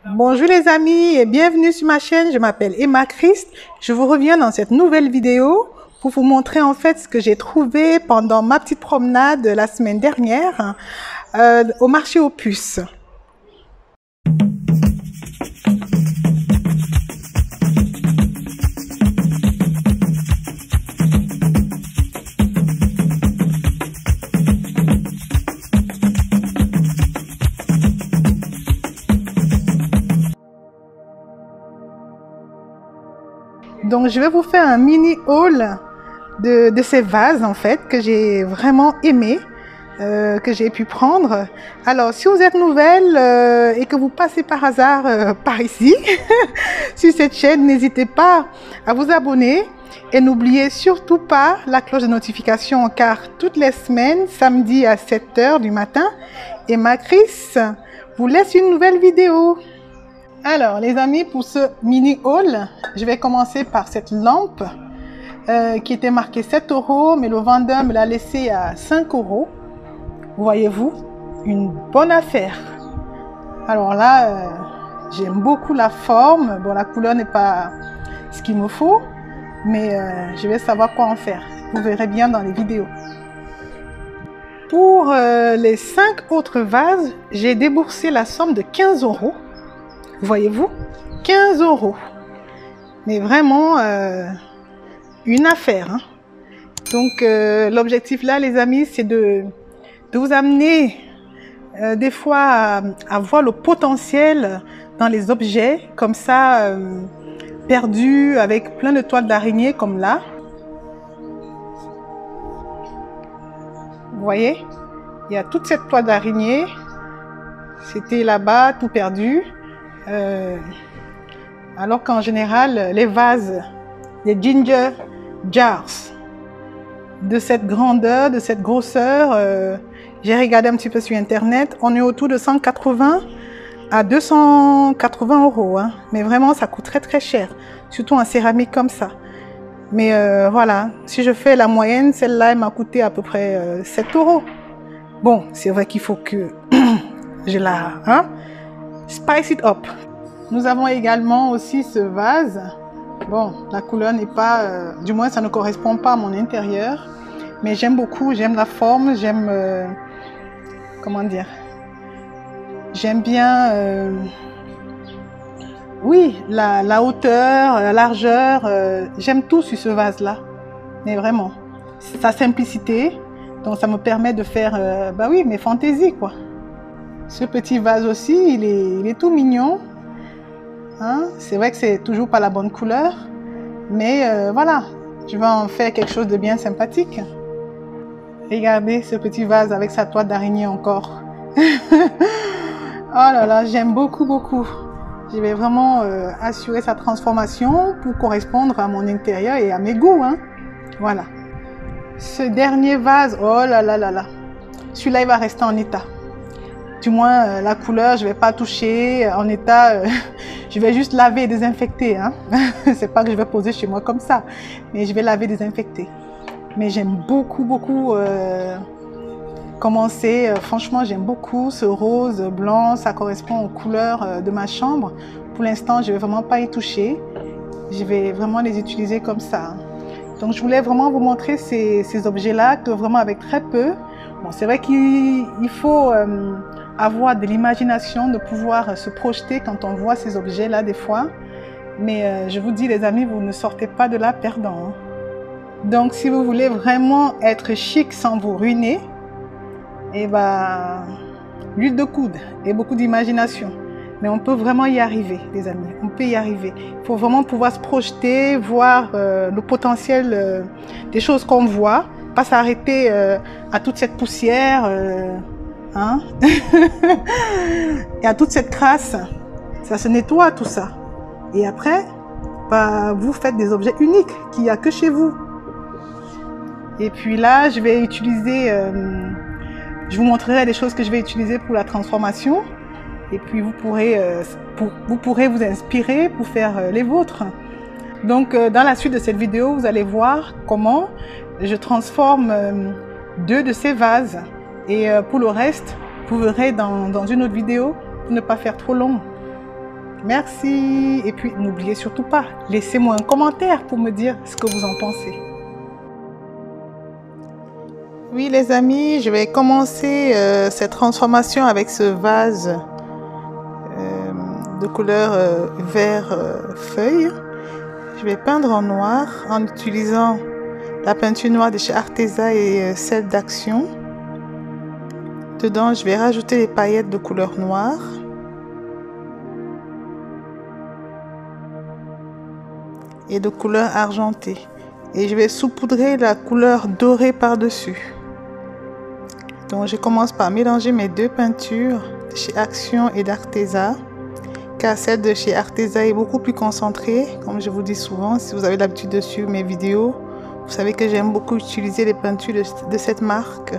Bonjour les amis et bienvenue sur ma chaîne, je m'appelle Emma Christ. Je vous reviens dans cette nouvelle vidéo pour vous montrer en fait ce que j'ai trouvé pendant ma petite promenade la semaine dernière au marché aux puces. Donc je vais vous faire un mini haul de ces vases en fait que j'ai vraiment aimé, que j'ai pu prendre. Alors si vous êtes nouvelle et que vous passez par hasard par ici sur cette chaîne, n'hésitez pas à vous abonner et n'oubliez surtout pas la cloche de notification car toutes les semaines, samedi à 7 h du matin, Emma Christ vous laisse une nouvelle vidéo. Alors les amis, pour ce mini haul, je vais commencer par cette lampe qui était marquée 7 €, mais le vendeur me l'a laissé à 5 €. Voyez-vous, une bonne affaire. Alors là, j'aime beaucoup la forme. Bon, la couleur n'est pas ce qu'il me faut, mais je vais savoir quoi en faire. Vous verrez bien dans les vidéos. Pour les 5 autres vases, j'ai déboursé la somme de 15 €. Voyez-vous, 15 €. Mais vraiment, une affaire. Hein. Donc, l'objectif là, les amis, c'est de vous amener des fois à voir le potentiel dans les objets, comme ça, perdus, avec plein de toiles d'araignée, comme là. Vous voyez, il y a toute cette toile d'araignée. C'était là-bas, tout perdu. Alors qu'en général, les vases, les ginger jars de cette grandeur, de cette grosseur, j'ai regardé un petit peu sur internet, on est autour de 180 à 280 €. Hein. Mais vraiment, ça coûte très très cher, surtout en céramique comme ça. Mais voilà, si je fais la moyenne, celle-là, elle m'a coûté à peu près 7 €. Bon, c'est vrai qu'il faut que je la... Hein, spice it up. Nous avons également aussi ce vase. Bon, la couleur n'est pas... du moins, ça ne correspond pas à mon intérieur. Mais j'aime beaucoup, j'aime la forme, j'aime... comment dire? J'aime bien... oui, la hauteur, la largeur. J'aime tout sur ce vase-là. Mais vraiment, sa simplicité. Donc, ça me permet de faire... bah oui, mes fantaisies, quoi. Ce petit vase aussi, il est tout mignon. Hein? C'est vrai que c'est toujours pas la bonne couleur. Mais voilà, je vais en faire quelque chose de bien sympathique. Regardez ce petit vase avec sa toile d'araignée encore. Oh là là, j'aime beaucoup, beaucoup. Je vais vraiment assurer sa transformation pour correspondre à mon intérieur et à mes goûts. Hein? Voilà. Ce dernier vase, oh là là là là. Celui-là, il va rester en état. Du moins, la couleur, je ne vais pas toucher en état, je vais juste laver et désinfecter. Hein? C'est pas que je vais poser chez moi comme ça, mais je vais laver et désinfecter. Mais j'aime beaucoup, beaucoup comment c'est. Franchement, j'aime beaucoup ce rose blanc, ça correspond aux couleurs de ma chambre. Pour l'instant, je ne vais vraiment pas y toucher. Je vais vraiment les utiliser comme ça. Donc, je voulais vraiment vous montrer ces objets-là, que vraiment avec très peu. Bon, c'est vrai qu'il faut... avoir de l'imagination, de pouvoir se projeter quand on voit ces objets-là des fois. Mais je vous dis les amis, vous ne sortez pas de là perdant. Hein. Donc si vous voulez vraiment être chic sans vous ruiner, et ben, l'huile de coude et beaucoup d'imagination. Mais on peut vraiment y arriver, les amis. On peut y arriver. Il faut vraiment pouvoir se projeter, voir le potentiel des choses qu'on voit, pas s'arrêter à toute cette poussière. Hein? Il y a toute cette crasse, ça se nettoie tout ça. Et après, bah, vous faites des objets uniques qu'il n'y a que chez vous. Et puis là, je vais utiliser, je vous montrerai des choses que je vais utiliser pour la transformation. Et puis vous pourrez vous inspirer pour faire les vôtres. Donc dans la suite de cette vidéo, vous allez voir comment je transforme 2 de ces vases. Et pour le reste, vous verrez dans une autre vidéo, pour ne pas faire trop long. Merci. Et puis, n'oubliez surtout pas, laissez-moi un commentaire pour me dire ce que vous en pensez. Oui, les amis, je vais commencer cette transformation avec ce vase de couleur vert feuille. Je vais peindre en noir en utilisant la peinture noire de chez Arteza et celle d'Action. Dedans, je vais rajouter les paillettes de couleur noire. Et de couleur argentée. Et je vais saupoudrer la couleur dorée par-dessus. Donc, je commence par mélanger mes deux peintures de chez Action et d'Arteza. Car celle de chez Arteza est beaucoup plus concentrée, comme je vous dis souvent. Si vous avez l'habitude de suivre mes vidéos, vous savez que j'aime beaucoup utiliser les peintures de cette marque.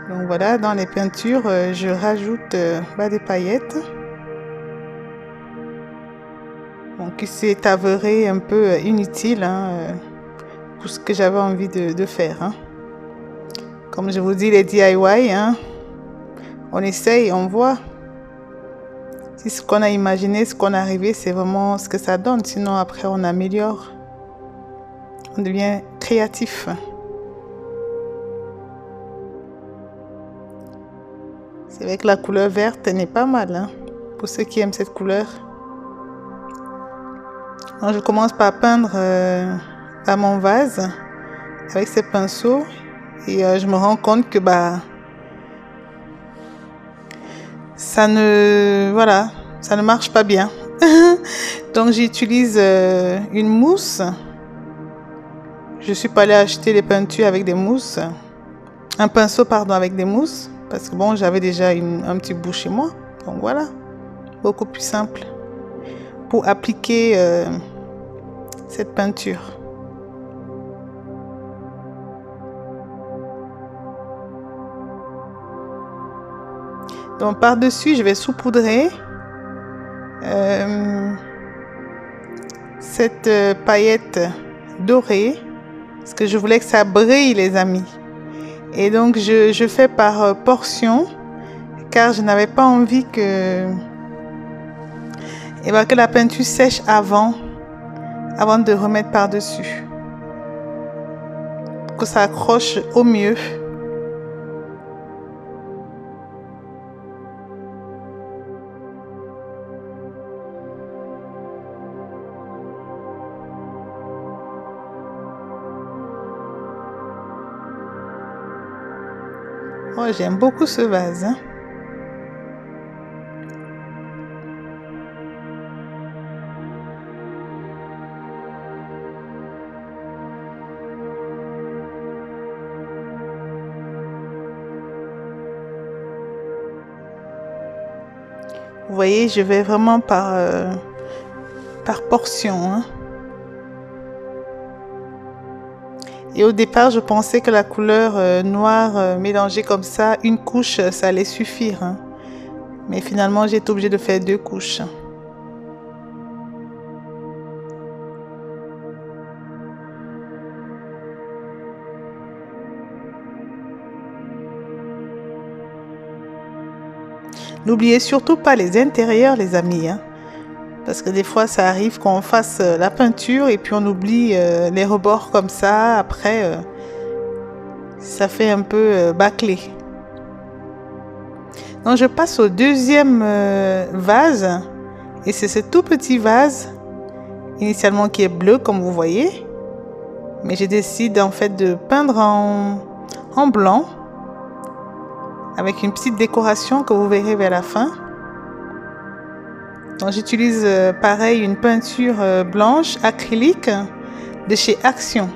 Donc voilà, dans les peintures, je rajoute des paillettes. Donc qui s'est avéré un peu inutile pour ce que j'avais envie de faire. Comme je vous dis, les DIY, on essaye, on voit. Si ce qu'on a imaginé, ce qu'on a rêvé, c'est vraiment ce que ça donne. Sinon, après, on améliore. On devient créatif. C'est vrai que la couleur verte n'est pas mal, pour ceux qui aiment cette couleur. Donc, je commence par peindre à mon vase avec ces pinceaux. Et je me rends compte que ça ne marche pas bien. Donc j'utilise une mousse. Je suis pas allée acheter les peintures avec des mousses. Un pinceau pardon avec des mousses. Parce que bon, j'avais déjà un petit bout chez moi. Donc voilà. Beaucoup plus simple. Pour appliquer cette peinture. Donc par-dessus, je vais saupoudrer cette paillette dorée. Parce que je voulais que ça brille, les amis. Et donc je fais par portion. Car je n'avais pas envie que la peinture sèche avant de remettre par-dessus. Pour que ça accroche au mieux. Oh, j'aime beaucoup ce vase. Vous voyez, je vais vraiment par portion. Et au départ, je pensais que la couleur noire mélangée comme ça, une couche, ça allait suffire. Mais finalement, j'ai été obligée de faire 2 couches. N'oubliez surtout pas les intérieurs, les amis. Parce que des fois, ça arrive qu'on fasse la peinture et puis on oublie les rebords comme ça. Après, ça fait un peu bâclé. Donc, je passe au deuxième vase. Et c'est ce tout petit vase, initialement qui est bleu, comme vous voyez. Mais je décide en fait de peindre en blanc. Avec une petite décoration que vous verrez vers la fin. Donc j'utilise pareil une peinture blanche acrylique de chez Action.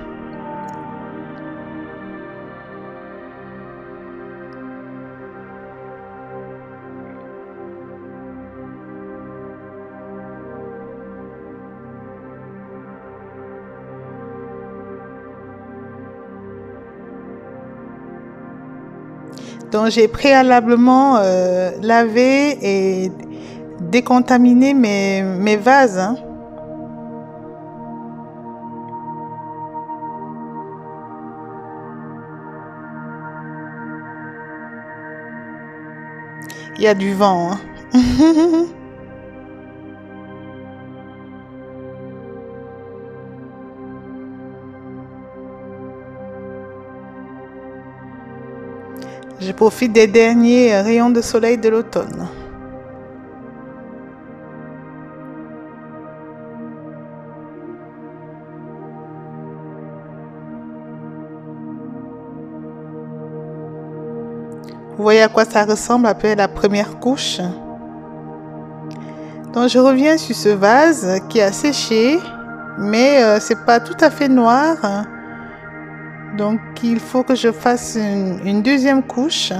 Donc j'ai préalablement lavé et décontaminé mes vases. Il y a du vent, hein. Je profite des derniers rayons de soleil de l'automne. Vous voyez à quoi ça ressemble après la première couche. Donc je reviens sur ce vase qui a séché, mais c'est pas tout à fait noir. Donc il faut que je fasse une deuxième couche.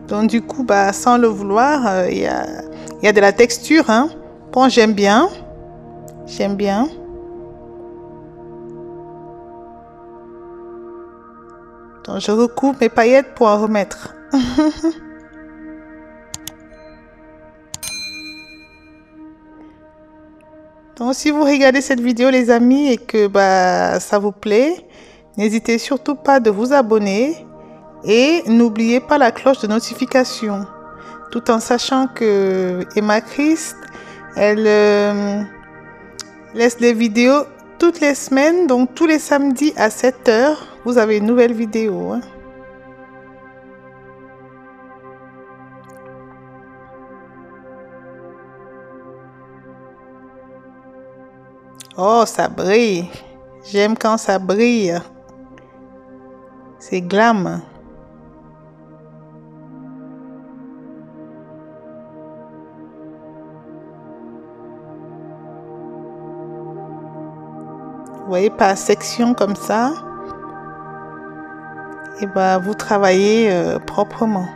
Donc du coup, bah, sans le vouloir, il y a de la texture, hein. Bon, j'aime bien. J'aime bien. Donc je recoupe mes paillettes pour en remettre. Donc si vous regardez cette vidéo les amis et que bah, ça vous plaît, n'hésitez surtout pas de vous abonner et n'oubliez pas la cloche de notification. Tout en sachant que Emma Christ, elle laisse des vidéos toutes les semaines, donc tous les samedis à 7 h, vous avez une nouvelle vidéo. Hein. Oh, ça brille. J'aime quand ça brille. C'est glam. Vous voyez, par section comme ça. Et ben, vous travaillez proprement.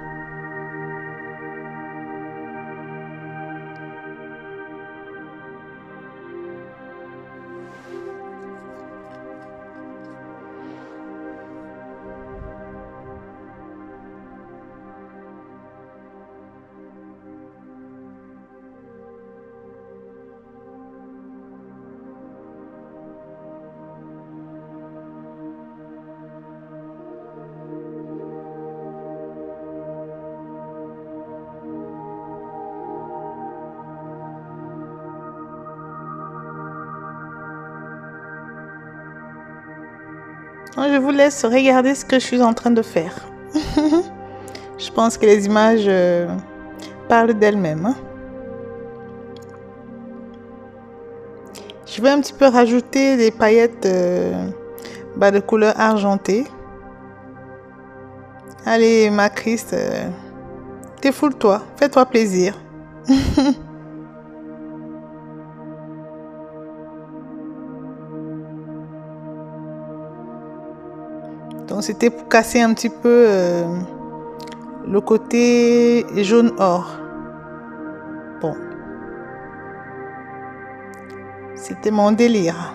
Je vous laisse regarder ce que je suis en train de faire. Je pense que les images parlent d'elles-mêmes. Hein. Je vais un petit peu rajouter des paillettes de couleur argentée. Allez, ma Christ, défoule-toi, fais-toi plaisir. Donc c'était pour casser un petit peu le côté jaune or. Bon. C'était mon délire.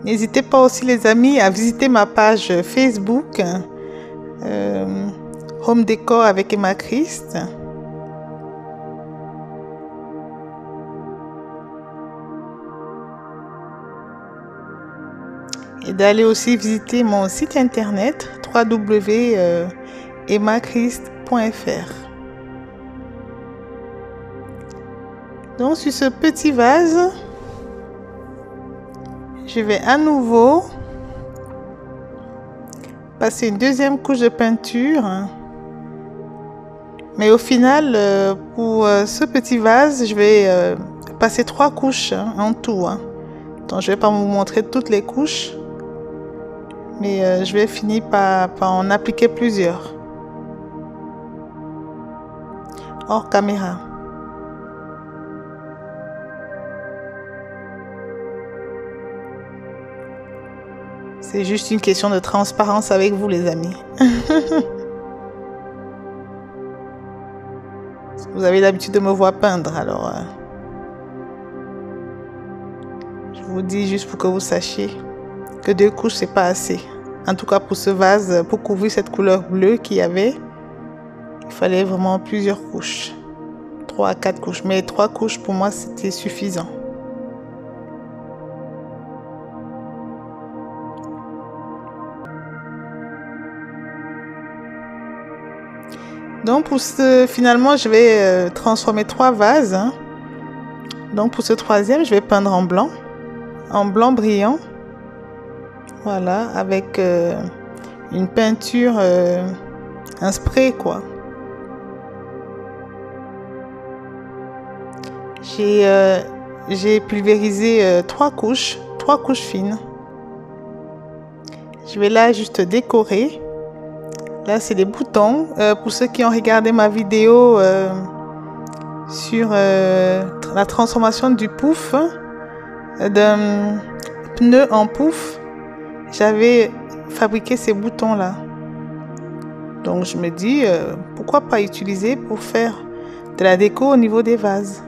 N'hésitez pas aussi les amis à visiter ma page Facebook Home Décor avec Emma Christ. Et d'aller aussi visiter mon site internet www.emmachrist.fr. Donc sur ce petit vase, je vais à nouveau passer une deuxième couche de peinture. Mais au final, pour ce petit vase, je vais passer 3 couches en tout. Donc je ne vais pas vous montrer toutes les couches. Mais je vais finir par en appliquer plusieurs. Hors caméra. C'est juste une question de transparence avec vous, les amis. Vous avez l'habitude de me voir peindre, alors je vous dis juste pour que vous sachiez que 2 couches, c'est pas assez. En tout cas, pour ce vase, pour couvrir cette couleur bleue qu'il y avait, il fallait vraiment plusieurs couches. 3 à 4 couches. Mais 3 couches, pour moi, c'était suffisant. Donc, finalement, je vais transformer 3 vases. Hein. Donc, pour ce 3e, je vais peindre en blanc brillant. Voilà, avec une peinture, un spray, quoi. J'ai pulvérisé 3 couches fines. Je vais là juste décorer. Là, c'est des boutons. Pour ceux qui ont regardé ma vidéo sur la transformation du pouf, d'un pneu en pouf, j'avais fabriqué ces boutons-là. Donc, je me dis, pourquoi pas utiliser pour faire de la déco au niveau des vases.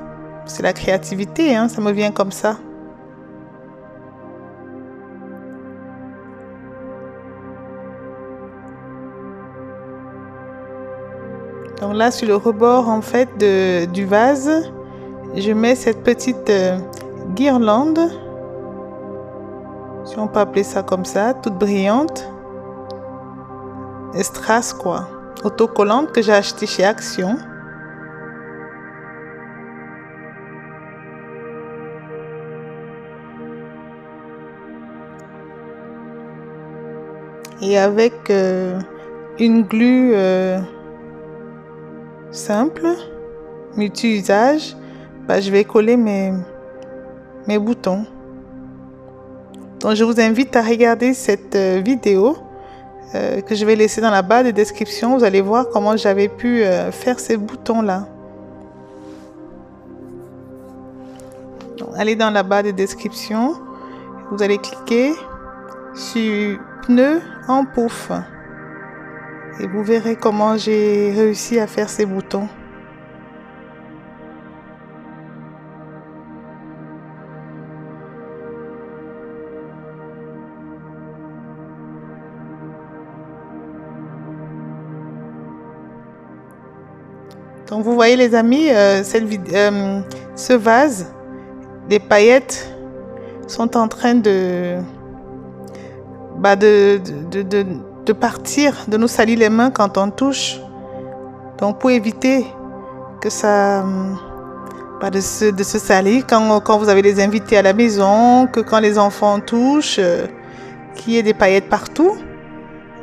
C'est la créativité, hein, ça me vient comme ça. Donc là, sur le rebord en fait du vase, je mets cette petite guirlande, si on peut appeler ça comme ça, toute brillante, strass quoi, autocollante que j'ai acheté chez Action. Et avec une glue simple, multi-usage, je vais coller mes boutons. Donc je vous invite à regarder cette vidéo que je vais laisser dans la barre de description. Vous allez voir comment j'avais pu faire ces boutons là. Donc, allez dans la barre de description, vous allez cliquer sur pneu en pouf et vous verrez comment j'ai réussi à faire ces boutons. Donc vous voyez les amis, ce vase, les paillettes sont en train de partir, de nous salir les mains quand on touche. Donc pour éviter que ça de se salir quand vous avez des invités à la maison, que quand les enfants touchent, qu'il y ait des paillettes partout,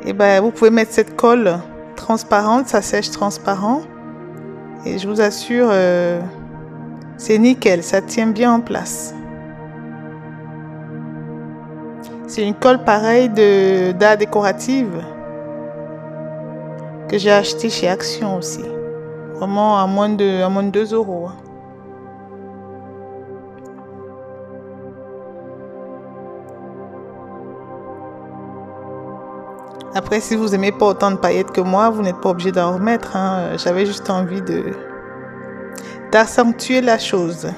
et vous pouvez mettre cette colle transparente, ça sèche transparent. Et je vous assure, c'est nickel, ça tient bien en place. C'est une colle pareille d'art décorative que j'ai acheté chez Action aussi. Vraiment à moins de 2 €. Après, si vous n'aimez pas autant de paillettes que moi, vous n'êtes pas obligé d'en remettre. Hein. J'avais juste envie d'accentuer la chose.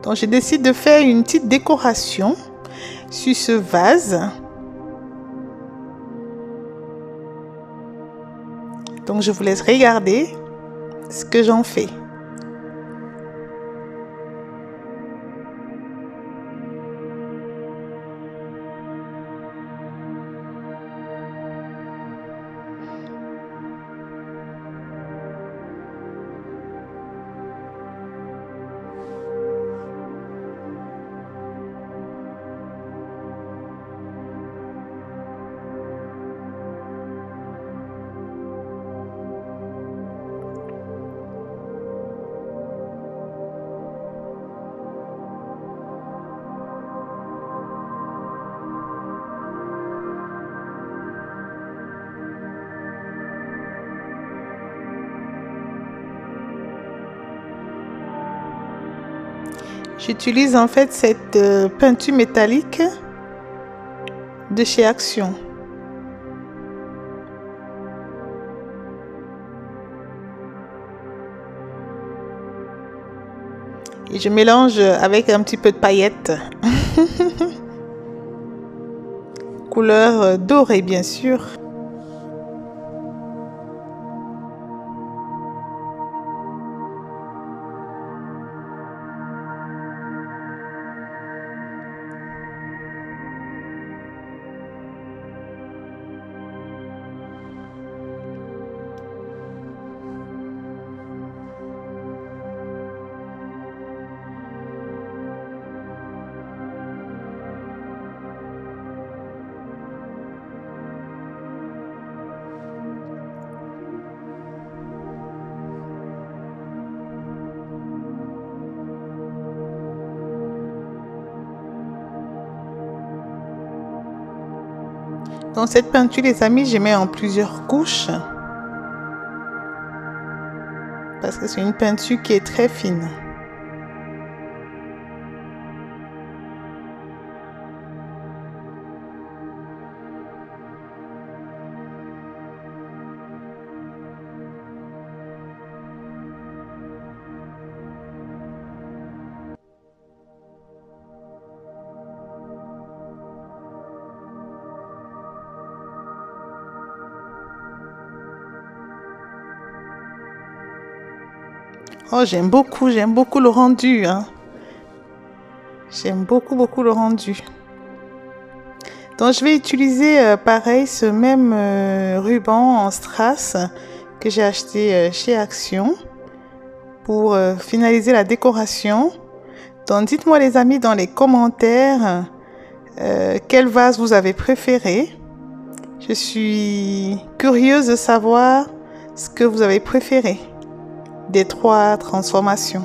Donc, je décide de faire une petite décoration sur ce vase. Donc, je vous laisse regarder ce que j'en fais. J'utilise en fait cette peinture métallique de chez Action. Et je mélange avec un petit peu de paillettes. Couleur dorée bien sûr. Donc cette peinture les amis, je mets en plusieurs couches parce que c'est une peinture qui est très fine. Oh, j'aime beaucoup le rendu, hein. J'aime beaucoup le rendu. Donc, je vais utiliser pareil ce même ruban en strass que j'ai acheté chez Action pour finaliser la décoration. Donc, dites-moi les amis dans les commentaires quel vase vous avez préféré. Je suis curieuse de savoir ce que vous avez préféré des 3 transformations.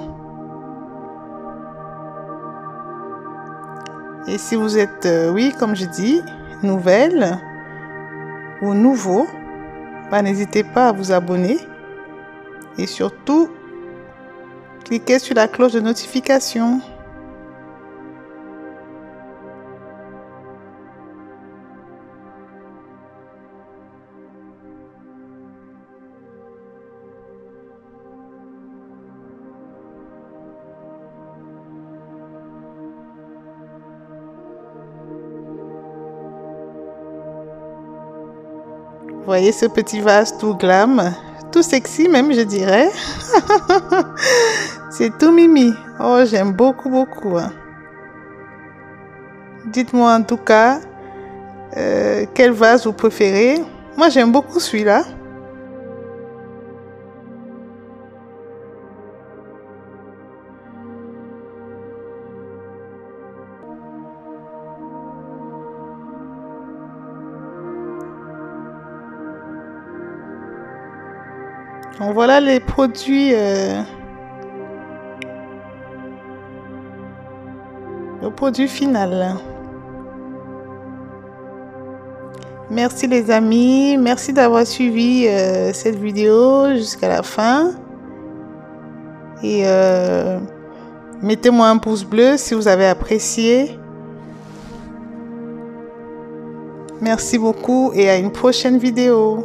Et si vous êtes, oui, comme je dis, nouvelle ou nouveau, bah, n'hésitez pas à vous abonner et surtout, cliquez sur la cloche de notification. Vous voyez ce petit vase tout glam, tout sexy même je dirais. C'est tout mimi. Oh, j'aime beaucoup. Hein. Dites-moi en tout cas quel vase vous préférez. Moi j'aime beaucoup celui-là. Donc voilà les produits, le produit final. Merci les amis, merci d'avoir suivi cette vidéo jusqu'à la fin. Et mettez-moi un pouce bleu si vous avez apprécié. Merci beaucoup et à une prochaine vidéo.